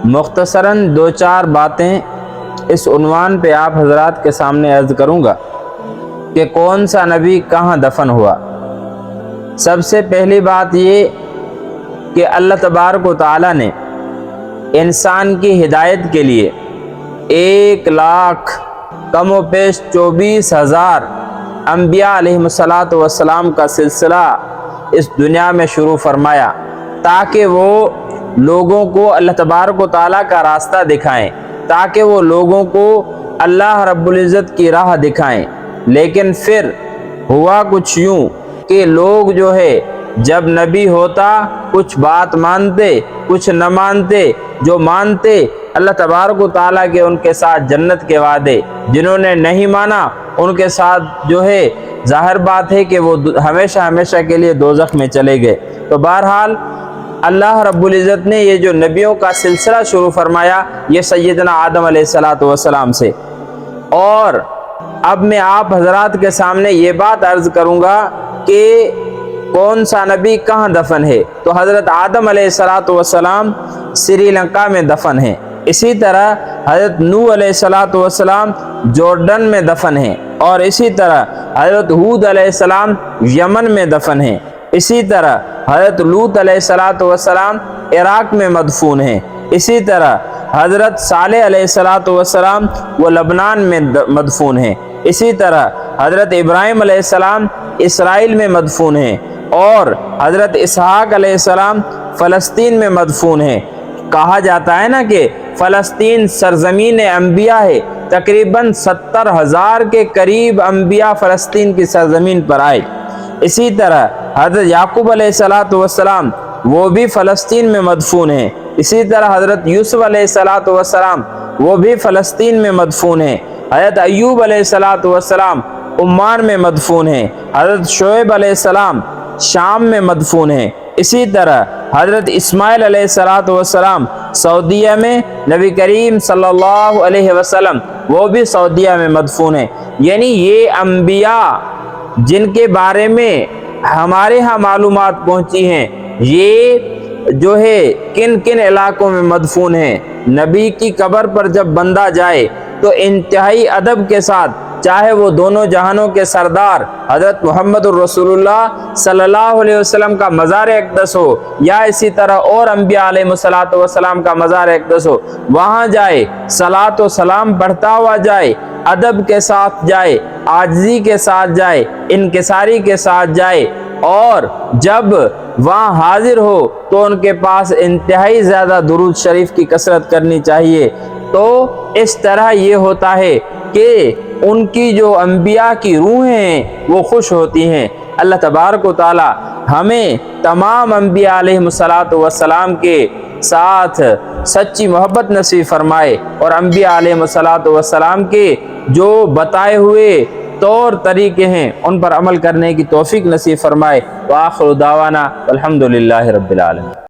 مختصراً دو چار باتیں اس عنوان پہ آپ حضرات کے سامنے عرض کروں گا کہ کون سا نبی کہاں دفن ہوا۔ سب سے پہلی بات یہ کہ اللہ تبارک و تعالیٰ نے انسان کی ہدایت کے لیے 1,00,000 کم و بیش 24,000 انبیاء علیہ السلام کا سلسلہ اس دنیا میں شروع فرمایا تاکہ وہ لوگوں کو اللہ تبارک و تعالیٰ کا راستہ دکھائیں، تاکہ وہ لوگوں کو اللہ رب العزت کی راہ دکھائیں۔ لیکن پھر ہوا کچھ یوں کہ لوگ جو ہے جب نبی ہوتا کچھ بات مانتے کچھ نہ مانتے، جو مانتے اللہ تبارک و تعالیٰ کے ان کے ساتھ جنت کے وعدے، جنہوں نے نہیں مانا ان کے ساتھ جو ہے ظاہر بات ہے کہ وہ ہمیشہ ہمیشہ کے لیے دوزخ میں چلے گئے۔ تو بہرحال اللہ رب العزت نے یہ جو نبیوں کا سلسلہ شروع فرمایا یہ سیدنا آدم علیہ السلام سے۔ اور اب میں آپ حضرات کے سامنے یہ بات عرض کروں گا کہ کون سا نبی کہاں دفن ہے، تو حضرت آدم علیہ السلام سری لنکا میں دفن ہیں۔ اسی طرح حضرت نوح علیہ السلام جورڈن میں دفن ہیں، اور اسی طرح حضرت ہود علیہ السلام یمن میں دفن ہیں۔ اسی طرح حضرت لوط علیہ السلام عراق میں مدفون ہیں۔ اسی طرح حضرت صالح علیہ السلام وہ لبنان میں مدفون ہیں۔ اسی طرح حضرت ابراہیم علیہ السلام اسرائیل میں مدفون ہیں، اور حضرت اسحاق علیہ السلام فلسطین میں مدفون ہیں۔ کہا جاتا ہے نا کہ فلسطین سرزمین انبیاء ہے، تقریباً 70,000 کے قریب انبیاء فلسطین کی سرزمین پر آئے۔ اسی طرح حضرت یعقوب علیہ السلام وہ بھی فلسطین میں مدفون ہیں۔ اسی طرح حضرت یوسف علیہ السلام وہ بھی فلسطین میں مدفون ہیں۔ حضرت ایوب علیہ السلام عمان میں مدفون ہیں۔ حضرت شعیب علیہ السلام شام میں مدفون ہیں۔ اسی طرح حضرت اسماعیل علیہ السلام سعودیہ میں، نبی کریم صلی اللہ علیہ وسلم وہ بھی سعودیہ میں مدفون ہیں۔ یعنی یہ انبیاء جن کے بارے میں ہمارے ہاں معلومات پہنچی ہیں یہ جو ہے کن کن علاقوں میں مدفون ہیں۔ نبی کی قبر پر جب بندہ جائے تو انتہائی ادب کے ساتھ، چاہے وہ دونوں جہانوں کے سردار حضرت محمد الرسول اللہ صلی اللہ علیہ وسلم کا مزار اقدس ہو، یا اسی طرح اور انبیاء علیہ السلام کا مزار اقدس ہو، وہاں جائے، صلاۃ و سلام پڑھتا ہوا جائے، ادب کے ساتھ جائے، عاجزی کے ساتھ جائے، انکساری کے ساتھ جائے، اور جب وہاں حاضر ہو تو ان کے پاس انتہائی زیادہ درود شریف کی کثرت کرنی چاہیے۔ تو اس طرح یہ ہوتا ہے کہ ان کی جو انبیاء کی روحیں ہیں وہ خوش ہوتی ہیں۔ اللہ تبارک و تعالی ہمیں تمام انبیاء علیہ السلام کے ساتھ سچی محبت نصیب فرمائے، اور انبیاء علیہ السلام کے جو بتائے ہوئے طور طریقے ہیں ان پر عمل کرنے کی توفیق نصیب فرمائے۔ وآخر دعوانا الحمدللہ رب العالمین۔